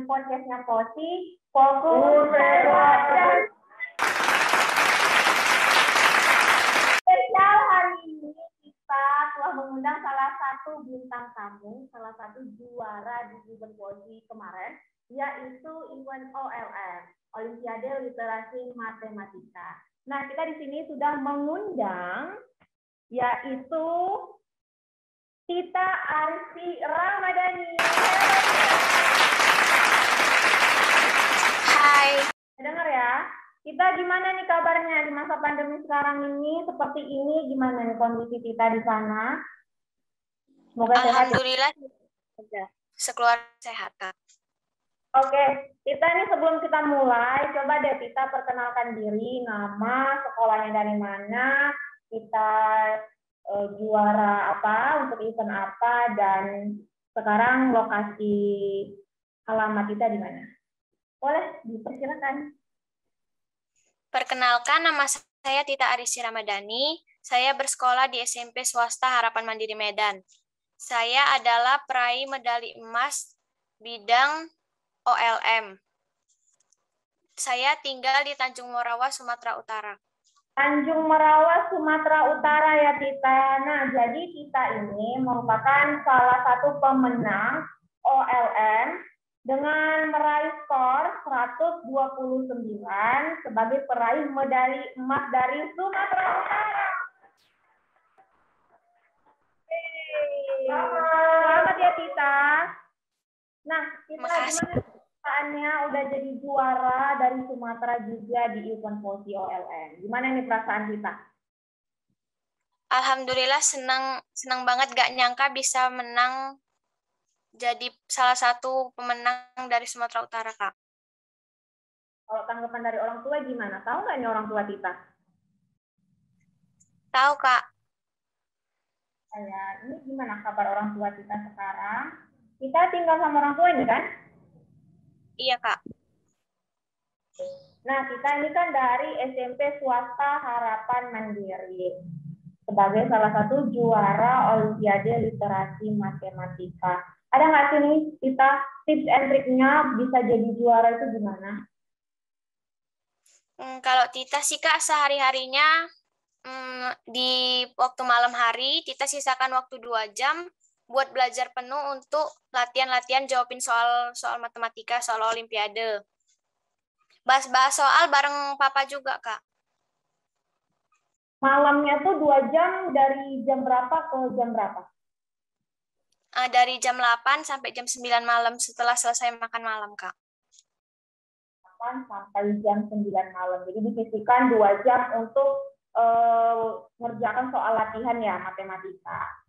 di podcastnya Posi, Fokus Belajar. Spesial hari ini kita telah mengundang salah satu bintang tamu, salah satu juara di event Posi kemarin, yaitu event OLM, Olimpiade Literasi Matematika. Nah, kita di sini sudah mengundang yaitu Tita Arisy Ramadhani. Hai. Dengar ya. Kita gimana nih kabarnya di masa pandemi sekarang ini? Seperti ini gimana nih kondisi Tita di sana? Semoga sehat. Alhamdulillah sekeluarga sehat, Kak. Oke, Tita nih sebelum kita mulai, coba deh Tita perkenalkan diri, nama, sekolahnya dari mana, kita juara apa, untuk event apa, dan sekarang lokasi alamat Tita di mana? Boleh dipersilakan. Perkenalkan, nama saya Tita Arisy Ramadhani. Saya bersekolah di SMP Swasta Harapan Mandiri Medan. Saya adalah peraih medali emas bidang OLM. Saya tinggal di Tanjung Morawa, Sumatera Utara. Tanjung Morawa, Sumatera Utara ya Tita. Nah, jadi Tita ini merupakan salah satu pemenang OLM dengan meraih skor 129 sebagai peraih medali emas dari Sumatera Utara. Selamat ya Tita. Nah, Tita gimana perasaannya udah jadi juara dari Sumatera juga di event Posi OLM? Gimana nih perasaan Tita? Alhamdulillah senang banget, gak nyangka bisa menang jadi salah satu pemenang dari Sumatera Utara, Kak. Kalau tanggapan dari orang tua gimana? Tahu nggak ini orang tua Tita? Tahu, Kak. Ini gimana kabar orang tua Tita sekarang? Kita tinggal sama orang tua ini kan? Iya, Kak. Nah, kita ini kan dari SMP Swasta Harapan Mandiri. Sebagai salah satu juara Olimpiade Literasi Matematika. Ada nggak sih nih kita tips and triknya bisa jadi juara itu gimana? Kalau Tita sih, Kak, sehari-harinya di waktu malam hari, Tita sisakan waktu 2 jam buat belajar penuh untuk latihan-latihan jawabin soal matematika, soal Olimpiade. Bahas-bahas soal bareng Papa juga, Kak. Malamnya tuh 2 jam dari jam berapa ke jam berapa? Dari jam 8 sampai jam 9 malam setelah selesai makan malam, Kak. 8 sampai jam 9 malam. Jadi disisihkan 2 jam untuk mengerjakan soal latihan ya, matematika.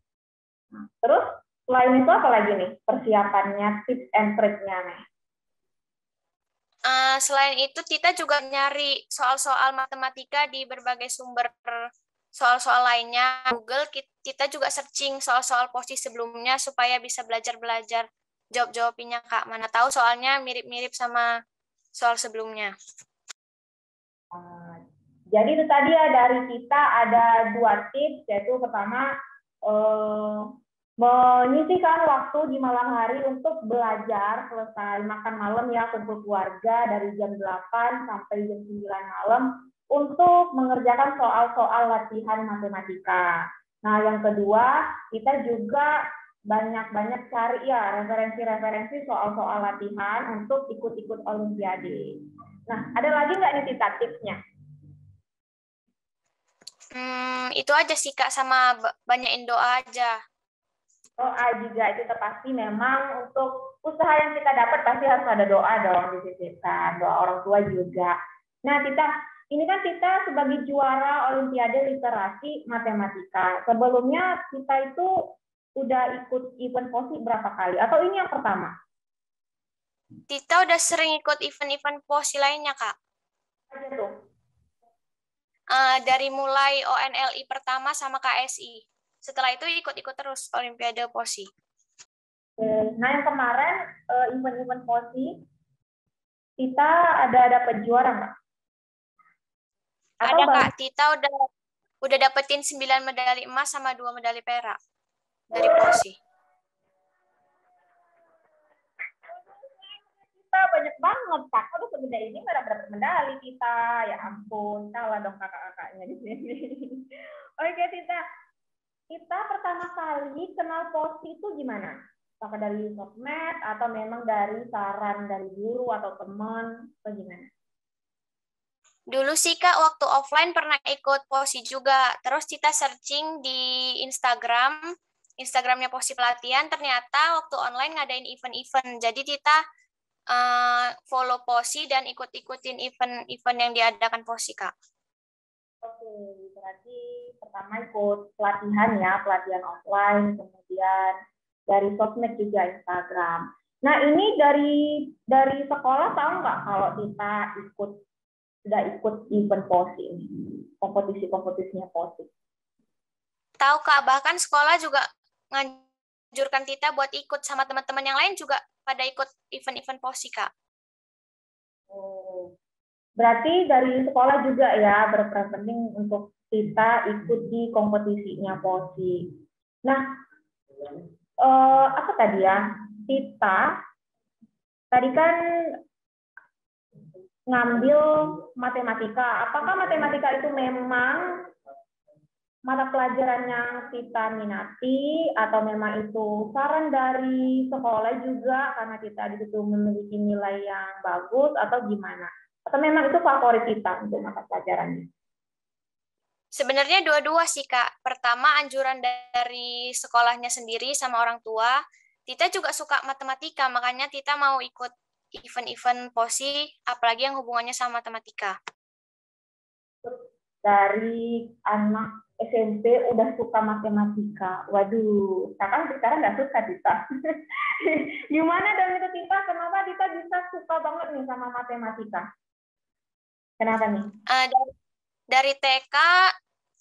Nah, terus selain itu apa lagi nih persiapannya, tips and triknya nih? Selain itu, Tita juga nyari soal-soal matematika di berbagai sumber soal-soal lainnya. Google, kita juga searching soal-soal Posi sebelumnya supaya bisa belajar-belajar jawab-jawabinnya, Kak. Mana tahu soalnya mirip-mirip sama soal sebelumnya. Jadi itu tadi ya dari kita ada 2 tips, yaitu pertama menyisihkan waktu di malam hari untuk belajar, selesai makan malam ya, kumpul keluarga dari jam 8 sampai jam 9 malam untuk mengerjakan soal-soal latihan matematika. Nah, yang kedua, kita juga banyak-banyak cari ya referensi-referensi soal-soal latihan untuk ikut-ikut Olimpiade. Nah, ada lagi nggak nih Tita tipsnya? Itu aja sih, Kak, sama banyakin doa aja. Doa juga itu pasti memang untuk usaha yang kita dapat pasti harus ada doa dong disisipkan, doa orang tua juga. Nah, Tita, ini kan Tita sebagai juara Olimpiade Literasi Matematika. Sebelumnya Tita itu udah ikut event Posi berapa kali? Atau ini yang pertama? Tita udah sering ikut event-event Posi lainnya, Kak. Aja tuh. Dari mulai ONLI pertama sama KSI. Setelah itu ikut-ikut terus Olimpiade Posi. Nah, yang kemarin event-event Posi, kita ada dapat juara nggak? Ada, Kak. Tita udah dapetin 9 medali emas sama 2 medali perak dari Posi. banyak banget. Kakak tuh sebeda ini berapa medali kita. Ya ampun, kalah dong kakak-kakaknya di sini. Oke, Tita. Kita pertama kali kenal POSI itu gimana? Apakah dari sosmed atau memang dari saran dari guru atau teman atau gimana? Dulu sih Kak, waktu offline pernah ikut POSI juga. Terus kita searching di Instagramnya POSI Pelatihan, ternyata waktu online ngadain event-event. Jadi kita follow POSI dan ikut-ikutin event-event yang diadakan POSI Kak. Oke, berarti pertama ikut pelatihan ya, pelatihan offline, kemudian dari sosmed juga Instagram. Nah ini dari sekolah tahu nggak kalau kita sudah ikut event POSI ini, kompetisi-kompetisinya POSI? Tahu Kak, bahkan sekolah juga nganjurkan kita buat ikut sama teman-teman yang lain juga pada ikut event-event POSI Kak. Oh, berarti dari sekolah juga ya berperan penting untuk kita ikut di kompetisinya POSI. Nah, apa tadi ya? Kita tadi kan ngambil matematika. Apakah matematika itu memang mata pelajaran yang kita minati atau memang itu saran dari sekolah juga karena kita di situ memiliki nilai yang bagus atau gimana? Atau memang itu favorit kita untuk mata pelajarannya? Sebenarnya dua-dua sih Kak. Pertama anjuran dari sekolahnya sendiri sama orang tua. Tita juga suka matematika, makanya Tita mau ikut event-event POSI, apalagi yang hubungannya sama matematika. Dari anak SMP udah suka matematika. Waduh, sekarang nggak suka Tita. Gimana dong itu Tita? Kenapa Tita bisa suka banget nih sama matematika? Kenapa nih? Dari TK,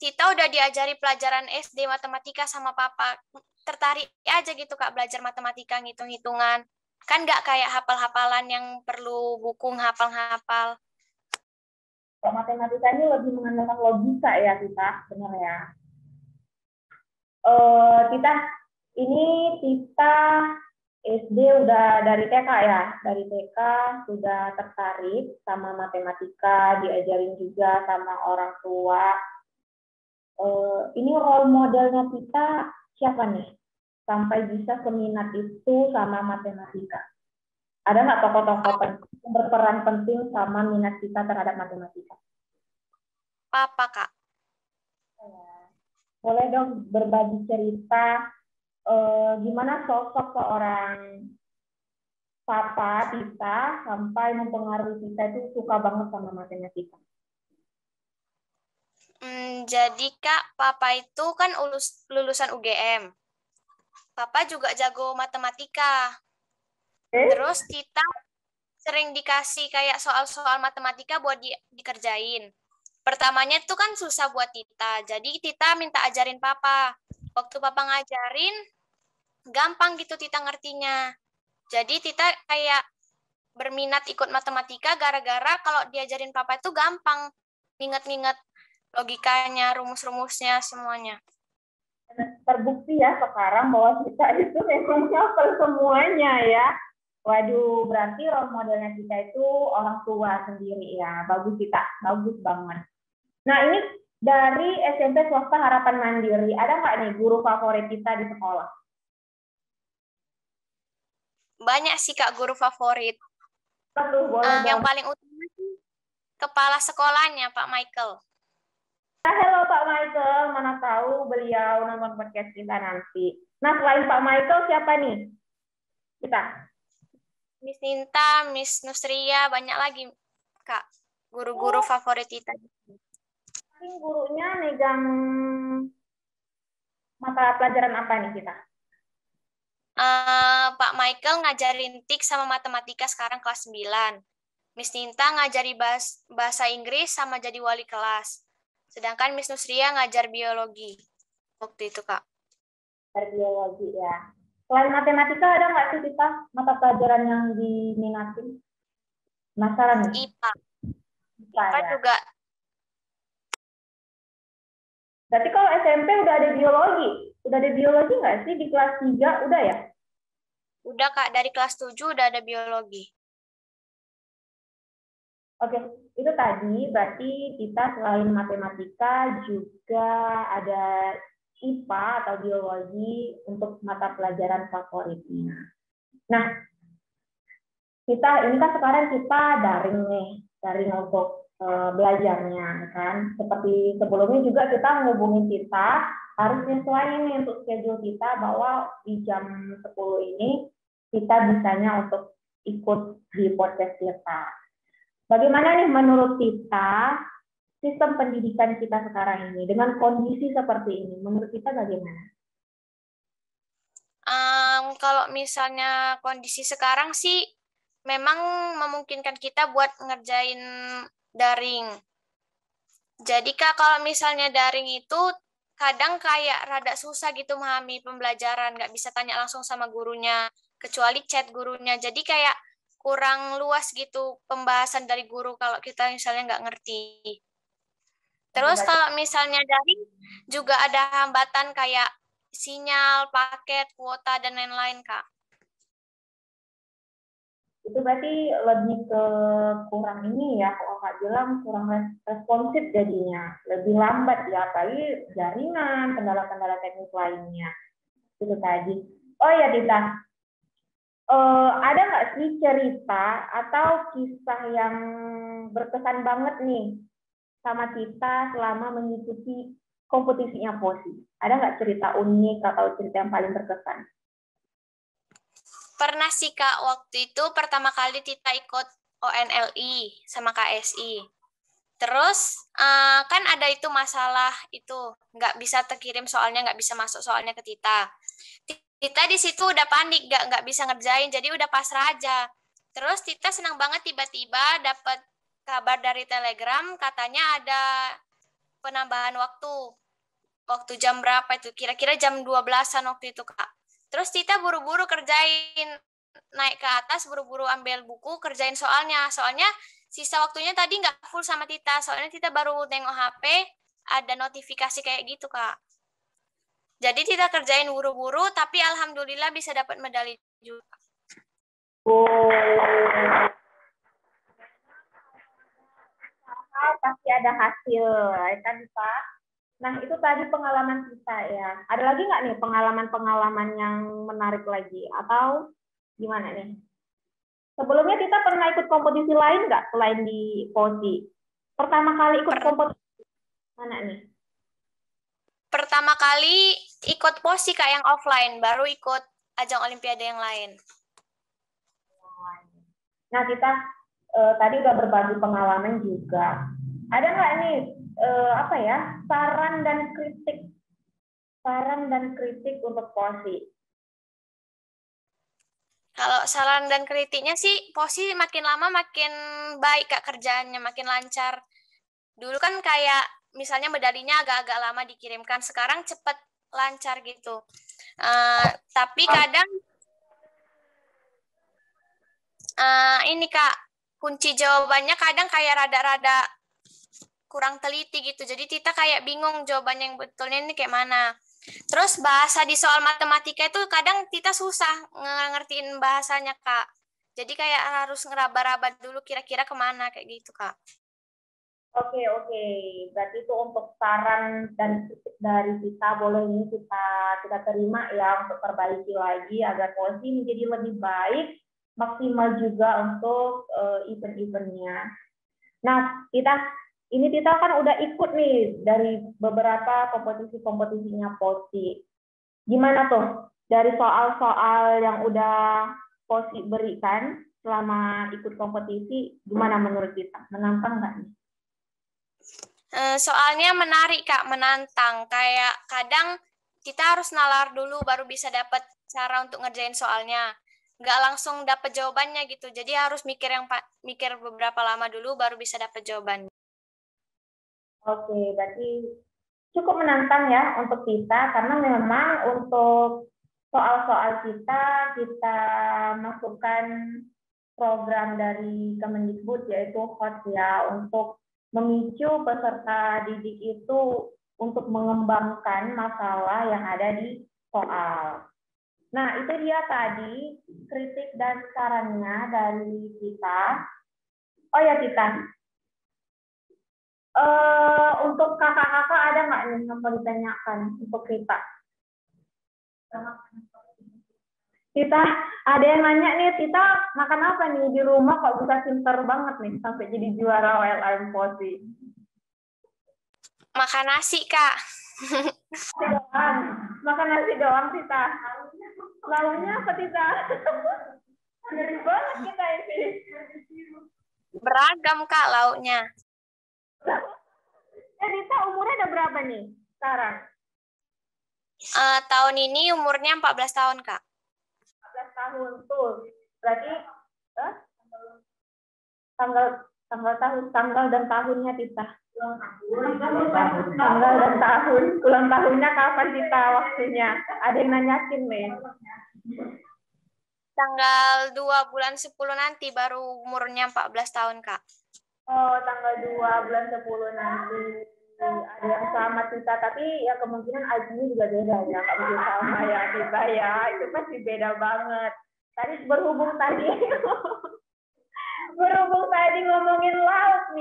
Tita udah diajari pelajaran SD matematika sama papa. Tertarik aja gitu Kak belajar matematika, ngitung-hitungan. Kan nggak kayak hafal-hafalan yang perlu buku hafal-hafal. Kalau matematika ini lebih mengandalkan logika ya Tita, benar ya. Tita, ini Tita SD udah dari TK ya, dari TK sudah tertarik sama matematika, diajarin juga sama orang tua. Ini role modelnya Tita siapa nih? Sampai bisa seminat itu sama matematika. Ada nggak tokoh-tokoh yang berperan penting sama minat kita terhadap matematika? Papa Kak. Boleh dong berbagi cerita gimana sosok seorang papa Tita sampai mempengaruhi Tita itu suka banget sama matematika? Jadi Kak, Papa itu kan lulusan UGM. Papa juga jago matematika. Terus Tita sering dikasih kayak soal-soal matematika buat dikerjain. Pertamanya itu kan susah buat Tita, jadi Tita minta ajarin Papa. Waktu Papa ngajarin, gampang gitu Tita ngertinya. Jadi Tita kayak berminat ikut matematika gara-gara kalau diajarin Papa itu gampang. Ingat-ingat logikanya, rumus-rumusnya, semuanya. Terbukti ya sekarang bahwa kita itu memang hafal semuanya ya. Waduh, berarti role modelnya kita itu orang tua sendiri ya. Bagus kita, bagus banget. Nah ini dari SMP swasta harapan mandiri, ada nggak nih guru favorit kita di sekolah? Banyak sih Kak guru favorit. Yang paling utama sih kepala sekolahnya Pak Michael. Halo Pak Michael, mana tahu beliau nonton podcast kita nanti. Nah selain Pak Michael siapa nih? Kita. Miss Ninta, Miss Nusria, banyak lagi Kak. Guru-guru favorit kita. Gurunya megang mata pelajaran apa nih kita? Pak Michael ngajarin TIK sama matematika sekarang kelas 9. Miss Ninta ngajari bahasa Inggris sama jadi wali kelas. Sedangkan Miss Nusria ngajar biologi. Waktu itu, Kak. Biologi ya. Selain matematika ada nggak sih kita mata pelajaran yang diminatin? Penasaran nih? IPA. IPA ya? Juga. Berarti kalau SMP udah ada biologi? Udah ada biologi nggak sih di kelas 3? Udah ya? Udah Kak, dari kelas 7 udah ada biologi. Oke, itu tadi berarti kita selain matematika juga ada IPA atau biologi untuk mata pelajaran favoritnya. Nah, ini kan sekarang kita daring nih, daring untuk belajarnya kan. Seperti sebelumnya juga kita menghubungi kita, harus nyesuaiin nih untuk schedule kita bahwa di jam 10 ini kita bisanya untuk ikut di podcast kita. Bagaimana nih menurut kita sistem pendidikan kita sekarang ini dengan kondisi seperti ini? Menurut kita bagaimana? Kalau misalnya kondisi sekarang sih memang memungkinkan kita buat ngerjain daring. Jadi Kak, kalau misalnya daring itu kadang kayak rada susah gitu memahami pembelajaran, nggak bisa tanya langsung sama gurunya, kecuali chat gurunya. Jadi kayak kurang luas gitu pembahasan dari guru kalau kita misalnya nggak ngerti. Terus kalau misalnya daring juga ada hambatan kayak sinyal, paket, kuota, dan lain-lain, Kak. Itu berarti lebih ke kurang ini ya, kalau Kak bilang kurang responsif jadinya, lebih lambat ya, apalagi jaringan, kendala-kendala teknis lainnya. Itu tadi. Oh ya Tita, ada nggak sih cerita atau kisah yang berkesan banget nih sama kita selama mengikuti kompetisinya POSI? Ada nggak cerita unik atau cerita yang paling berkesan? Pernah sih Kak, waktu itu pertama kali Tita ikut ONLI sama KSI. Terus kan ada itu masalah itu nggak bisa terkirim soalnya, nggak bisa masuk soalnya ke Tita. Tita di situ udah panik, nggak bisa ngerjain, jadi udah pasrah aja. Terus Tita senang banget tiba-tiba dapat kabar dari Telegram katanya ada penambahan waktu. Waktu jam berapa itu? Kira-kira jam 12-an waktu itu, Kak. Terus Tita buru-buru kerjain, naik ke atas, buru-buru ambil buku, kerjain soalnya. Soalnya sisa waktunya tadi nggak full sama Tita. Soalnya Tita baru nengok HP, ada notifikasi kayak gitu, Kak. Jadi Tita kerjain buru-buru, tapi alhamdulillah bisa dapat medali juga. Oh, pasti ada hasil, ya kan Pak? Nah, itu tadi pengalaman kita ya. Ada lagi nggak nih pengalaman-pengalaman yang menarik lagi? Atau gimana nih? Sebelumnya kita pernah ikut kompetisi lain nggak selain di POSI? Pertama kali ikut kompetisi mana nih? Pertama kali ikut POSI Kak yang offline, baru ikut ajang olimpiade yang lain. Nah, kita tadi udah berbagi pengalaman juga. Ada nggak nih apa ya, saran dan kritik untuk POSI? Kalau saran dan kritiknya sih, POSI makin lama makin baik Kak kerjaannya, makin lancar. Dulu kan kayak misalnya medalinya agak-agak lama dikirimkan, sekarang cepat lancar gitu. Tapi kadang ini Kak, kunci jawabannya kadang kayak rada-rada kurang teliti gitu. Jadi Tita kayak bingung jawabannya yang betulnya ini kayak mana. Terus bahasa di soal matematika itu kadang Tita susah ngertiin bahasanya, Kak. Jadi kayak harus ngeraba-raba dulu kira-kira kemana, kayak gitu, Kak. Oke. Berarti itu untuk saran dan kritik dari kita, boleh ini kita terima ya untuk perbaiki lagi agar POSI menjadi lebih baik, maksimal juga untuk event-eventnya. Nah, kita kan udah ikut nih dari beberapa kompetisinya POSI. Gimana tuh dari soal-soal yang udah POSI berikan selama ikut kompetisi, gimana menurut kita? Menantang nggak nih? Soalnya menarik, Kak, menantang. Kayak kadang kita harus nalar dulu baru bisa dapat cara untuk ngerjain soalnya. Nggak langsung dapat jawabannya gitu. Jadi harus mikir beberapa lama dulu baru bisa dapat jawabannya. Oke, berarti cukup menantang ya untuk kita karena memang untuk soal-soal kita masukkan program dari Kemendikbud yaitu HOT ya untuk memicu peserta didik itu untuk mengembangkan masalah yang ada di soal. Nah, itu dia tadi kritik dan sarannya dari kita. Oh ya Tita, untuk kakak-kakak ada nggak nih yang mau ditanyakan untuk Tita? Tita, ada yang nanya nih, Tita makan apa nih di rumah kok bisa pinter banget nih sampai jadi juara OLM Posi? Makan nasi, Kak. Doang. Makan nasi doang, Tita. Lauknya apa, Tita? Ngeri banget kita ini. Beragam, Kak, lauknya. Tita umurnya udah berapa nih sekarang? Tahun ini umurnya 14 tahun, Kak. 14 tahun tuh. Berarti tanggal tanggal dan tahunnya Tita. Tanggal dan tahun. Ulang tahunnya kapan Tita waktunya? Ada yang nanyakin nih. Tanggal 2 bulan 10 nanti baru umurnya 14 tahun, Kak. Oh, tanggal 2 bulan 10 nanti. Ada yang sama Tita, tapi ya kemungkinan ajinya juga beda ya. Nggak mungkin sama ya Tita ya. Itu pasti beda banget. Tadi berhubung tadi ngomongin laut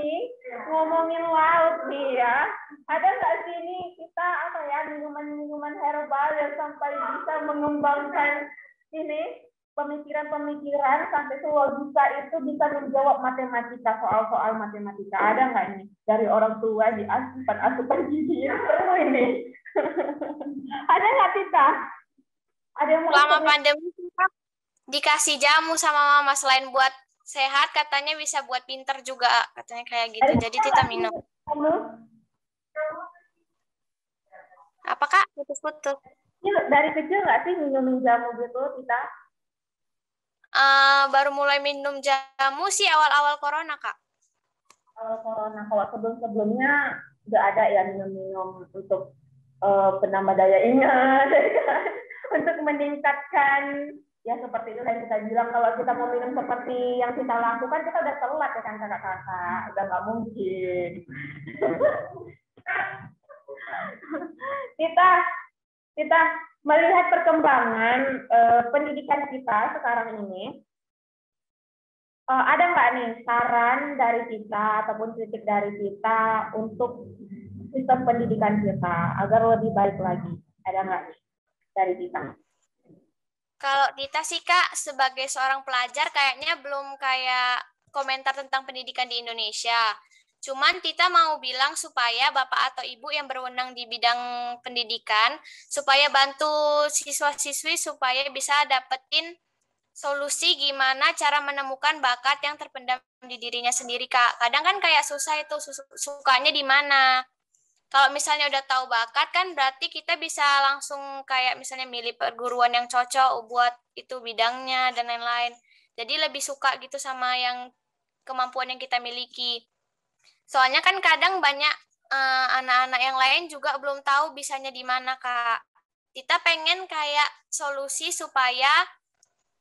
nih ya. Ada nggak sih ini kita apa ya minuman-minuman herbal yang sampai bisa mengembangkan ini pemikiran-pemikiran sampai bisa itu bisa menjawab matematika, soal-soal matematika. Ada nggak nih dari orang tua di asupan gizi perlu ini? Ada nggak Tita? Ada yang mau Selama pandemi dikasih jamu sama mama, selain buat sehat katanya bisa buat pinter juga, katanya kayak gitu. Jadi Tita minum. Apa, Kak? Putus-putus. Dari kecil nggak sih minum jamu gitu, Tita? Baru mulai minum jamu sih awal-awal corona, Kak. Awal corona, kalau sebelum-sebelumnya nggak ada ya minum-minum untuk penambah daya ingat, untuk meningkatkan ya seperti itu yang kita bilang. Kalau kita mau minum seperti yang kita lakukan, kita udah telat ya kan kakak-kakak, udah nggak mungkin. kita melihat perkembangan pendidikan kita sekarang ini, ada nggak nih saran dari kita ataupun kritik dari kita untuk sistem pendidikan kita agar lebih baik lagi? Ada nggak nih dari kita? Kalau Tita sih, Kak, sebagai seorang pelajar kayaknya belum kayak komentar tentang pendidikan di Indonesia. Cuman Tita mau bilang supaya Bapak atau Ibu yang berwenang di bidang pendidikan, supaya bantu siswa-siswi supaya bisa dapetin solusi gimana cara menemukan bakat yang terpendam di dirinya sendiri, Kak. Kadang kan kayak susah itu, sukanya di mana. Kalau misalnya udah tahu bakat kan berarti kita bisa langsung kayak misalnya milih perguruan yang cocok buat itu bidangnya dan lain-lain. Jadi lebih suka gitu sama yang kemampuan yang kita miliki. Soalnya kan kadang banyak anak-anak yang lain juga belum tahu bisanya di mana, Kak. Kita pengen kayak solusi supaya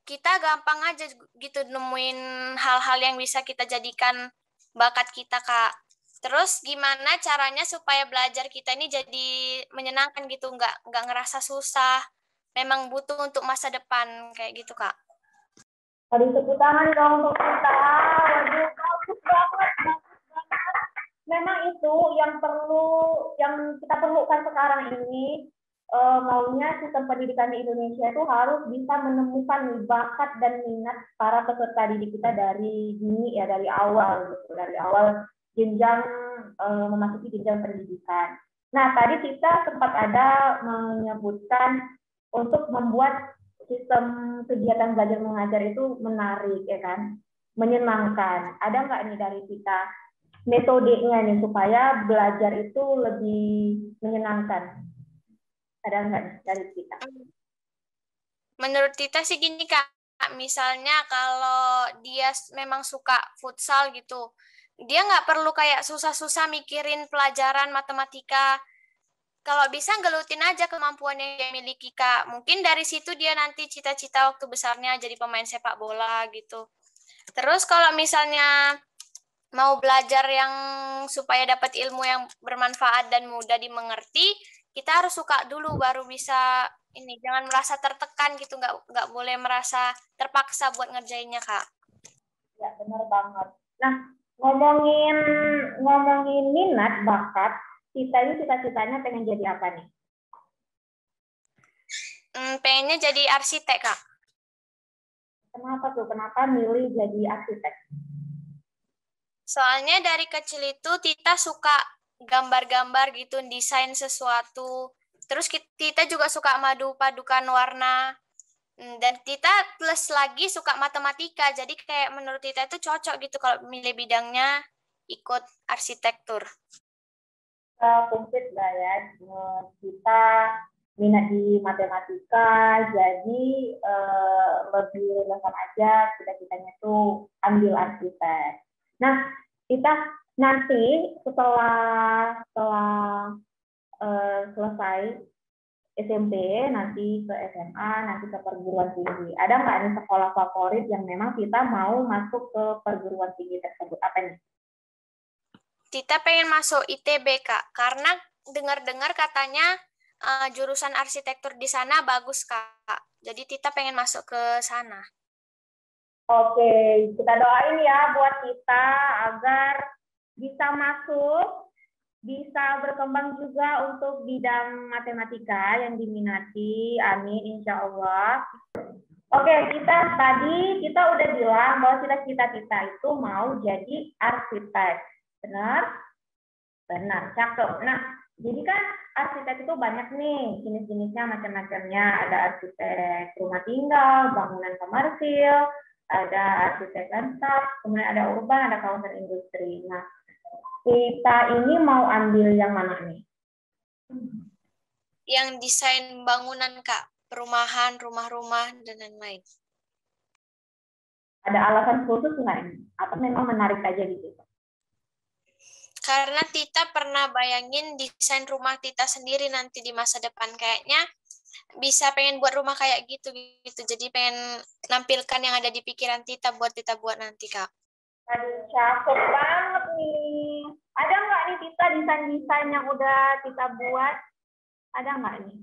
kita gampang aja gitu nemuin hal-hal yang bisa kita jadikan bakat kita, Kak. Terus gimana caranya supaya belajar kita ini jadi menyenangkan gitu, nggak ngerasa susah. Memang butuh untuk masa depan kayak gitu, Kak. Tadi tepuk tangan dong untuk kita. Waduh, bagus banget. Memang itu yang kita perlukan sekarang ini. Maunya sistem pendidikan di Indonesia itu harus bisa menemukan bakat dan minat para peserta didik kita dari dini ya, dari awal gitu, dari awal jenjang memasuki jenjang pendidikan. Nah, tadi kita sempat ada menyebutkan untuk membuat sistem kegiatan belajar mengajar itu menarik ya kan, menyenangkan. Ada nggak nih dari kita metodenya nih supaya belajar itu lebih menyenangkan? Ada nggak dari kita? Menurut Tita sih gini, Kak. Misalnya kalau dia memang suka futsal gitu, dia nggak perlu kayak susah-susah mikirin pelajaran matematika. Kalau bisa gelutin aja kemampuan yang dia miliki, Kak. Mungkin dari situ dia nanti cita-cita waktu besarnya jadi pemain sepak bola gitu. Terus kalau misalnya mau belajar yang supaya dapat ilmu yang bermanfaat dan mudah dimengerti, kita harus suka dulu baru bisa ini. Jangan merasa tertekan gitu, nggak boleh merasa terpaksa buat ngerjainnya, Kak. Ya, benar banget. Nah, Ngomongin ngomongin minat bakat, kita ini cita-citanya pengen jadi apa nih? Pengennya jadi arsitek, Kak. Kenapa tuh? Kenapa milih jadi arsitek? Soalnya dari kecil itu Tita suka gambar-gambar gitu, desain sesuatu. Terus Tita juga suka padukan warna. Dan Tita plus lagi suka matematika. Jadi kayak menurut Tita itu cocok gitu kalau milih bidangnya ikut arsitektur. Komplit lah ya. Kita minat di matematika, jadi lebih relevan aja cita-citanya tuh ambil arsitek. Nah, kita nanti setelah selesai SMP, nanti ke SMA, nanti ke perguruan tinggi. Ada nggak nih sekolah favorit yang memang kita mau masuk ke perguruan tinggi tersebut? Apa nih? Tita pengen masuk ITB, Kak, karena dengar-dengar katanya jurusan arsitektur di sana bagus, Kak. Jadi Tita pengen masuk ke sana. Oke, kita doain ya buat kita agar bisa masuk, bisa berkembang juga untuk bidang matematika yang diminati. Amin, insya Allah. Oke, kita udah bilang bahwa cita-cita kita itu mau jadi arsitek. Benar? Benar, cakep. Nah, jadi kan arsitek itu banyak nih, jenis-jenisnya macam-macamnya. Ada arsitek rumah tinggal, bangunan komersil, ada arsitek lanskap, kemudian ada urban, ada kawasan industri. Nah, kita ini mau ambil yang mana nih? Yang desain bangunan, Kak. Perumahan, rumah-rumah, dan lain-lain. Ada alasan khusus nggak ini? Atau memang menarik aja gitu? Karena Tita pernah bayangin desain rumah Tita sendiri nanti di masa depan. Kayaknya bisa pengen buat rumah kayak gitu. Jadi pengen nampilkan yang ada di pikiran Tita buat nanti, Kak. Aduh, cakep banget nih. Ada nggak nih Tita desain-desain yang udah kita buat? Ada nggak nih?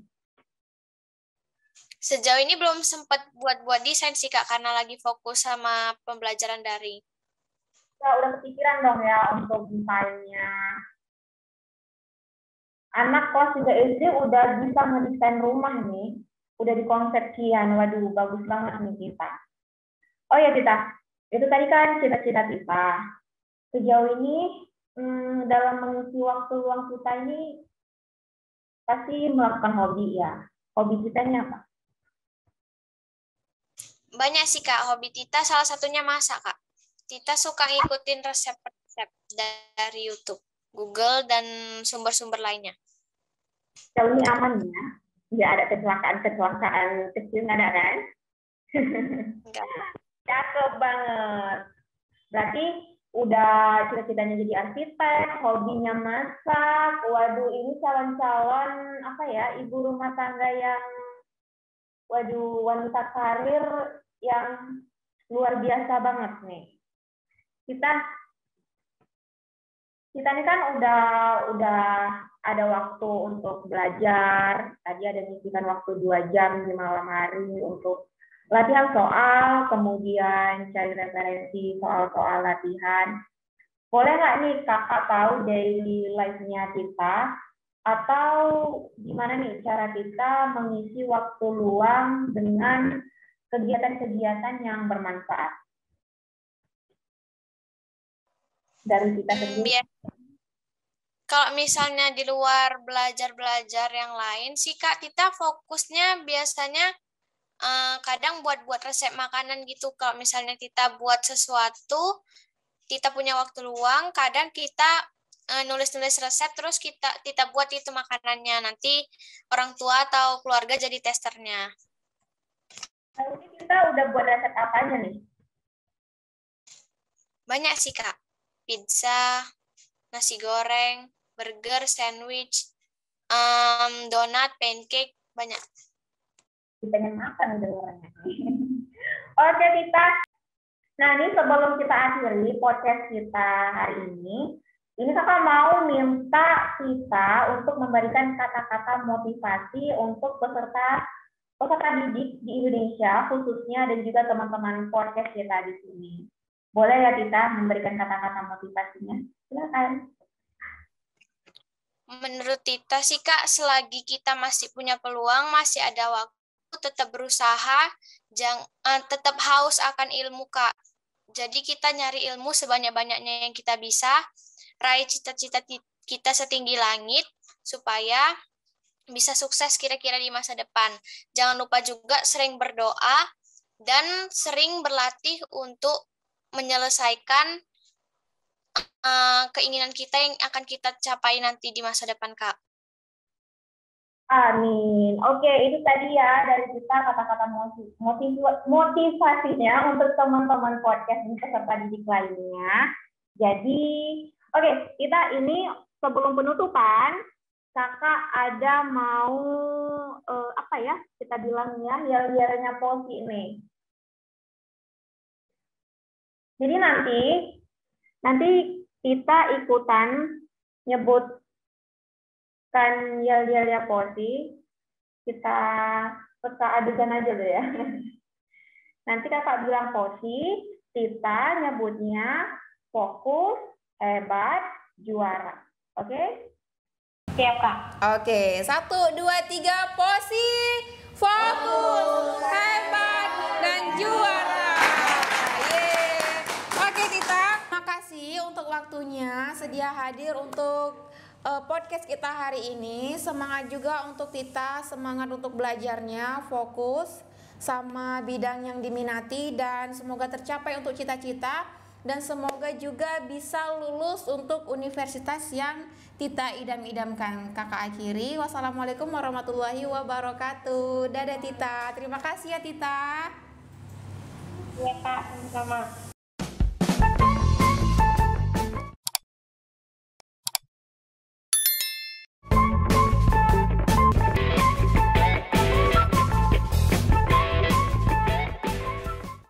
Sejauh ini belum sempat buat desain sih, Kak, karena lagi fokus sama pembelajaran daring. Ya, udah kepikiran dong ya untuk desainnya. Anak kelas 3 SD udah bisa ngedesain rumah nih. Udah dikonsepsian. Waduh, bagus banget nih kita. Oh ya kita, itu tadi kan cita-cita kita. Sejauh ini dalam mengisi waktu luang kita ini pasti melakukan hobi ya. Hobi kita ini apa? Banyak sih, Kak, hobi Tita. Salah satunya masak, Kak. Tita suka ngikutin resep-resep dari YouTube, Google, dan sumber-sumber lainnya. Sejauh ini aman ya? Nggak ada kecelakaan kecil, nggak ada kan? Enggak. Cakep banget. Berarti udah cita-citanya jadi arsitek, hobinya masak. Waduh, ini calon-calon apa ya, ibu rumah tangga yang waduh, wanita karir yang luar biasa banget nih. Kita kita ini kan udah ada waktu untuk belajar. Tadi ada nyisikan waktu 2 jam di malam hari untuk latihan soal, kemudian cari referensi soal-soal latihan. Boleh nggak nih kakak tahu daily life-nya kita, atau gimana nih cara kita mengisi waktu luang dengan kegiatan-kegiatan yang bermanfaat dari kita sendiri? Kalau misalnya di luar belajar-belajar yang lain sih, Kak, kita fokusnya biasanya kadang buat resep makanan gitu. Kalau misalnya kita buat sesuatu, kita punya waktu luang, kadang kita nulis-nulis resep, terus kita buat itu makanannya. Nanti orang tua atau keluarga jadi testernya. Nah, ini kita udah buat resep apa aja nih? Banyak sih, Kak. Pizza, nasi goreng, burger, sandwich, donat, pancake, banyak. Pengen makan udah orangnya. Oke kita. Nah ini sebelum kita akhiri podcast kita hari ini kakak mau minta kita untuk memberikan kata-kata motivasi untuk peserta didik di Indonesia khususnya dan juga teman-teman podcast kita di sini. Boleh ya Tita memberikan kata-kata motivasinya? Silakan. Menurut Tita sih Kak, selagi kita masih punya peluang, masih ada waktu, tetap berusaha, tetap haus akan ilmu Kak. Jadi kita nyari ilmu sebanyak-banyaknya yang kita bisa, raih cita-cita kita setinggi langit, supaya bisa sukses kira-kira di masa depan. Jangan lupa juga sering berdoa dan sering berlatih untuk menyelesaikan keinginan kita yang akan kita capai nanti di masa depan, Kak. Amin. Oke, itu tadi ya dari kita kata-kata motivasinya untuk teman-teman podcast ini peserta didik lainnya. Jadi, oke, kita ini sebelum penutupan, Kakak ada mau apa ya? Kita bilangnya yel-yelnya Posi nih. Jadi nanti kita ikutan nyebutkan yel-yelnya Posi. Kita peka adegan aja deh ya. Nanti kakak bilang Posi, Tita nyebutnya fokus, hebat, juara. Oke? Siap, Kak. Oke, 1, 2, 3, Posi, fokus, hebat, dan juara. Yeay. Oke Tita, makasih untuk waktunya sedia hadir untuk podcast kita hari ini. Semangat juga untuk Tita, semangat untuk belajarnya, fokus sama bidang yang diminati, dan semoga tercapai untuk cita-cita, dan semoga juga bisa lulus untuk universitas yang Tita idam-idamkan. Kakak akhiri, wassalamualaikum warahmatullahi wabarakatuh. Dadah Tita, terima kasih ya Tita. Iya, Kak, sama-sama.